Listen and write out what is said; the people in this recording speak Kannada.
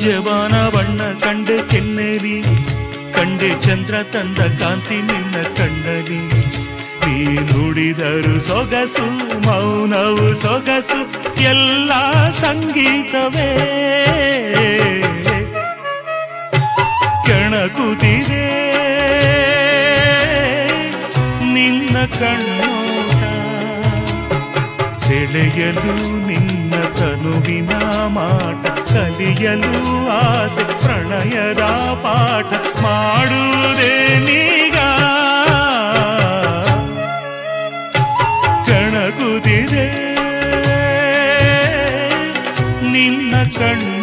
ಯವಾನ ಬಣ್ಣ ಕಂಡೆ ಕೆನ್ನೆಲಿ, ಕಂಡೆ ಚಂದ್ರ ತಂದ ಕಾಂತಿ ನಿನ್ನ ಕಣ್ಣಲಿ. ನೀ ನುಡಿದರು ಸೊಗಸು, ಮೌನವು ಸೊಗಸು, ಎಲ್ಲ ಸಂಗೀತವೇ. ಕೆಣಕುತ್ತಿದೆ ನಿನ್ನ ಕಣ್ಣೋಟ, ಸೆಳೆಯಲು ನಿನ್ನ ತನುವಿನ ಮಾಟ, ಕಲಿಯಲು ಆಸೆ ಪ್ರಣಯದ ಪಾಠ ಮಾಡುವುದೇ ನೀಗ. ಕಣಗುದಿದೆ ನಿನ್ನ ಕಣ್ಣು